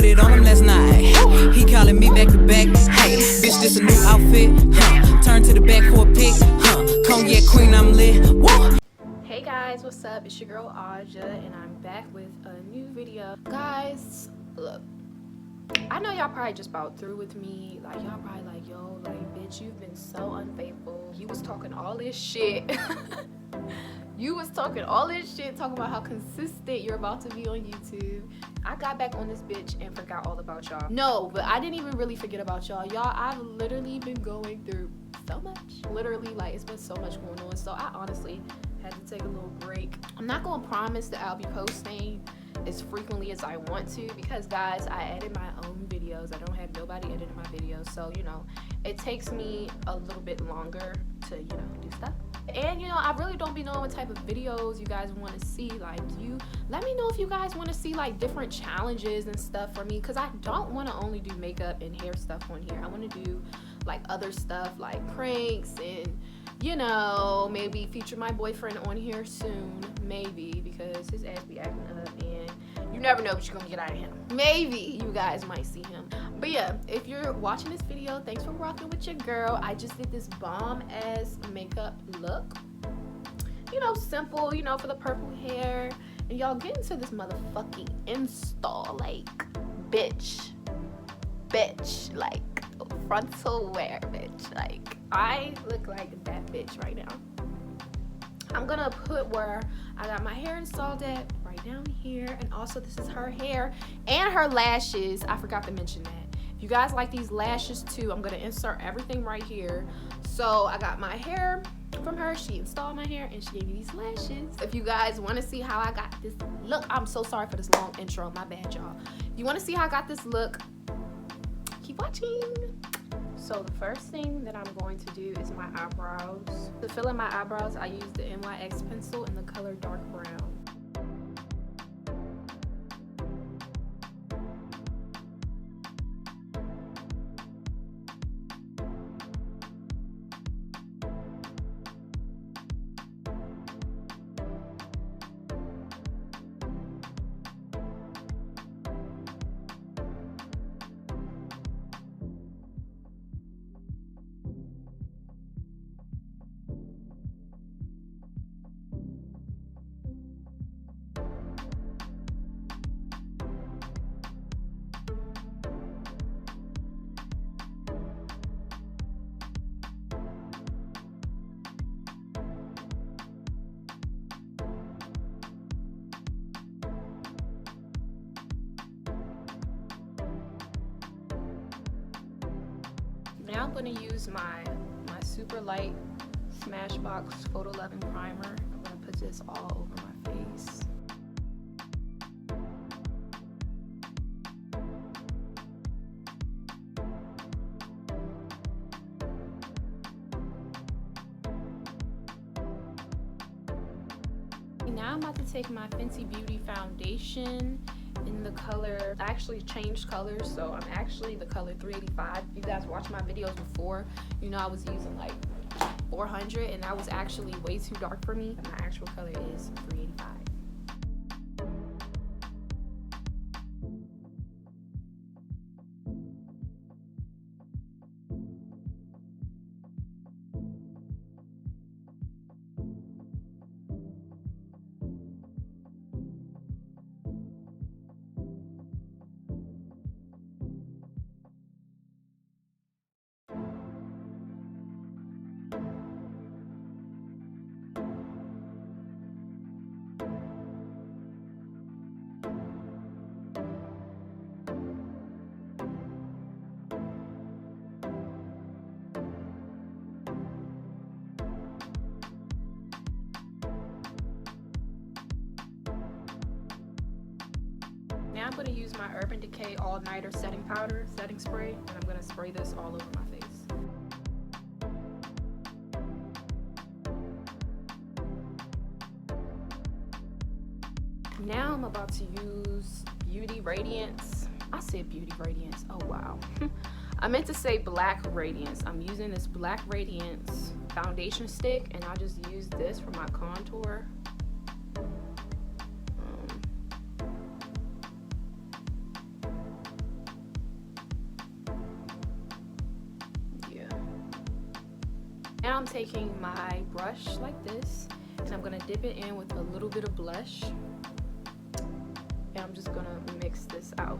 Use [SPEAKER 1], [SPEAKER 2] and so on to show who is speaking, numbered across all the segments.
[SPEAKER 1] put it on him last night. He calling me back to back. Hey, bitch, this a new outfit. Turn to the back for a pic. Cognac queen, I'm lit. Woo.
[SPEAKER 2] Hey guys, what's up? It's your girl Aaija, and I'm back with a new video. Guys, look, I know y'all probably just about through with me. Like, y'all probably like, yo, like, bitch, you've been so unfaithful. You was talking all this shit. You was talking all this shit, talking about how consistent you're about to be on YouTube. I got back on this bitch and forgot all about y'all. No, but I didn't even really forget about y'all. Y'all, I've literally been going through so much. Literally, like, it's been so much going on. So I honestly had to take a little break. I'm not gonna promise that I'll be posting as frequently as I want to, because guys, I edit my own videos. I don't have nobody editing my videos, so you know, it takes me a little bit longer to, you know, do stuff. And you know, I really don't be knowing what type of videos you guys want to see. Like, you let me know if you guys want to see like different challenges and stuff for me, because I don't want to only do makeup and hair stuff on here. I want to do like other stuff like pranks and, you know, maybe feature my boyfriend on here soon, maybe, because his ass be acting up and you never know what you're gonna get out of him. Maybe you guys might see him. But yeah, if you're watching this video, thanks for rocking with your girl. I just did this bomb ass makeup look, you know, simple, you know, for the purple hair, and y'all get into this motherfucking install, like, bitch, like frontal wear, bitch. Like, I look like that bitch right now. I'm gonna put where I got my hair installed at, right down here, and also this is her hair and her lashes. I forgot to mention that. If you guys like these lashes too, I'm gonna insert everything right here. So I got my hair from her, she installed my hair, and she gave me these lashes. If you guys want to see how I got this look, I'm so sorry for this long intro, my bad, y'all. If you want to see how I got this look, keep watching. So the first thing that I'm going to do is my eyebrows. To fill in my eyebrows, I use the NYX pencil in the color dark brown. Now I'm going to use my super light Smashbox Photo 11 primer. I'm going to put this all over my face. Now I'm about to take my Fenty Beauty foundation in the color, I actually changed colors, so I'm actually the color 385. If you guys watched my videos before, you know I was using like 400, and that was actually way too dark for me. My actual color is 385. Now I'm going to use my Urban Decay All Nighter setting powder, setting spray, and I'm going to spray this all over my face. Now I'm about to use Beauty Radiance. I said Beauty Radiance, oh wow. I meant to say Black Radiance. I'm using this Black Radiance foundation stick, and I just use this for my contour. Now I'm taking my brush like this, and I'm gonna dip it in with a little bit of blush, and I'm just gonna mix this out.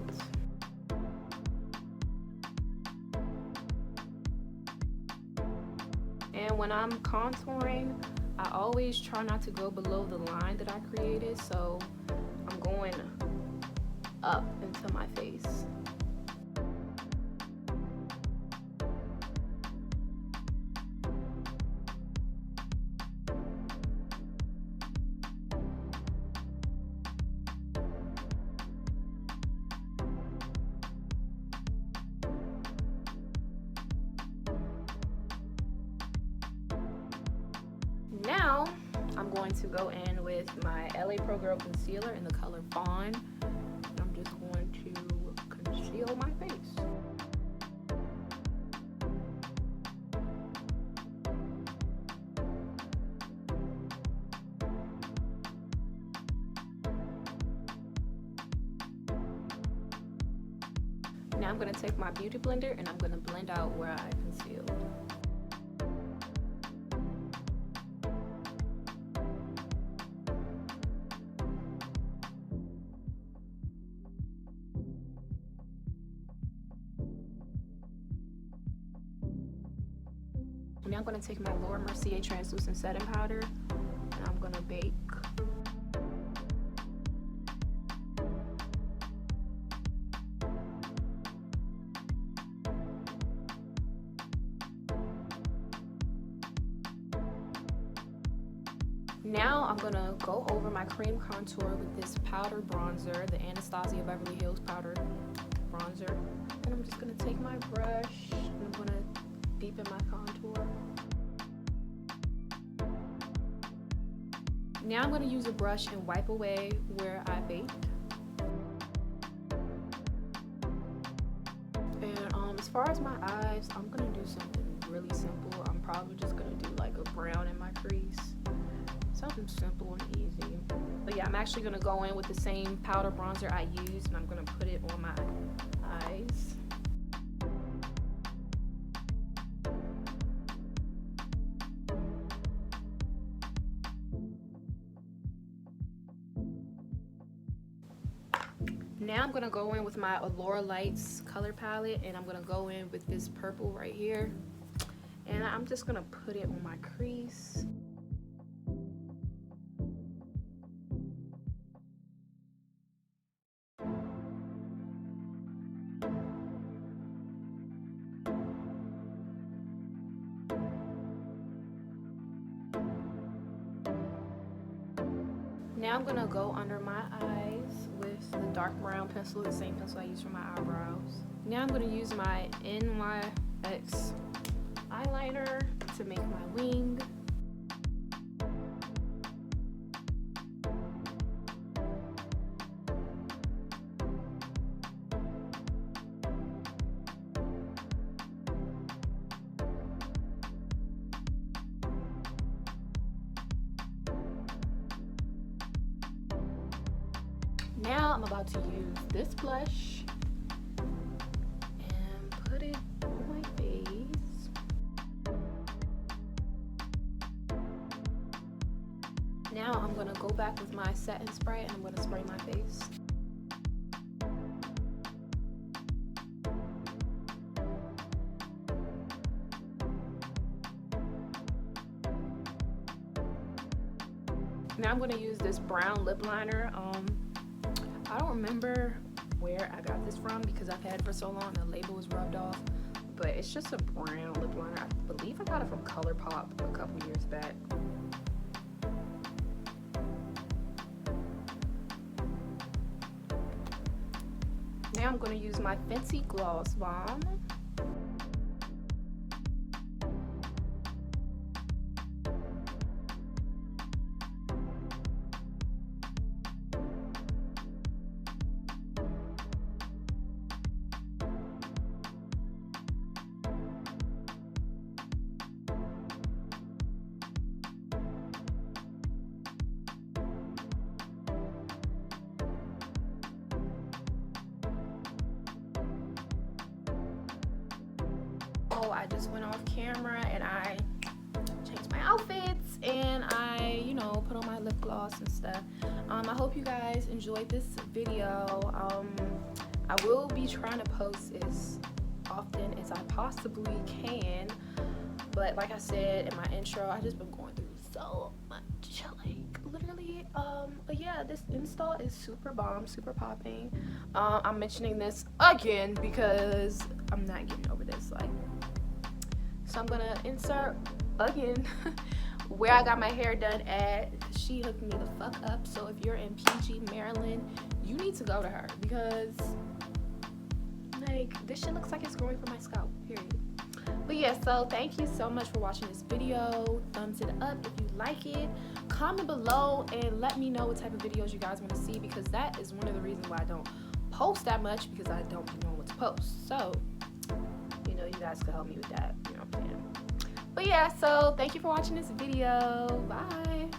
[SPEAKER 2] And when I'm contouring, I always try not to go below the line that I created, so I'm going up into my face. Now I'm going to go in with my LA Pro Girl concealer in the color Fawn. I'm just going to conceal my face. Now I'm going to take my beauty blender and I'm going to blend out where I concealed. Now I'm going to take my Laura Mercier translucent setting powder and I'm going to bake. Now I'm going to go over my cream contour with this powder bronzer, the Anastasia Beverly Hills powder bronzer. And I'm just going to take my brush and I'm going to deepen my contour. Now I'm going to use a brush and wipe away where I baked. And as far as my eyes, I'm going to do something really simple. I'm probably just going to do like a brown in my crease. Something simple and easy. But yeah, I'm actually going to go in with the same powder bronzer I used and I'm going to put it on my eyes. Now I'm going to go in with my Allura Lights color palette and I'm going to go in with this purple right here. And I'm just going to put it on my crease. Now I'm going to go under my eyes with the dark brown pencil, the same pencil I use for my eyebrows. Now I'm going to use my NYX eyeliner to make my wing. Now I'm about to use this blush and put it on my face. Now I'm going to go back with my setting spray and I'm going to spray my face. Now I'm going to use this brown lip liner. I don't remember where I got this from because I've had it for so long the label was rubbed off, but it's just a brown lip liner. I believe I got it from ColourPop a couple years back. Now I'm going to use my Fenty Gloss Bomb. Oh, I just went off camera and I outfits, and I, you know, put on my lip gloss and stuff. I hope you guys enjoyed this video. I will be trying to post as often as I possibly can, but like I said in my intro, I just been going through so much, like literally. But yeah, this install is super bomb, super popping. I'm mentioning this again because I'm not getting over this, like. So I'm gonna insert again where I got my hair done at. She hooked me the fuck up. So if you're in PG, Maryland, you need to go to her because like this shit looks like it's growing from my scalp, period. But yeah, so thank you so much for watching this video. Thumbs it up if you like it. Comment below and let me know what type of videos you guys want to see, because that is one of the reasons why I don't post that much, because I don't know what to post. So you know, you guys can help me with that, you know what I'm saying? But yeah, so thank you for watching this video. Bye.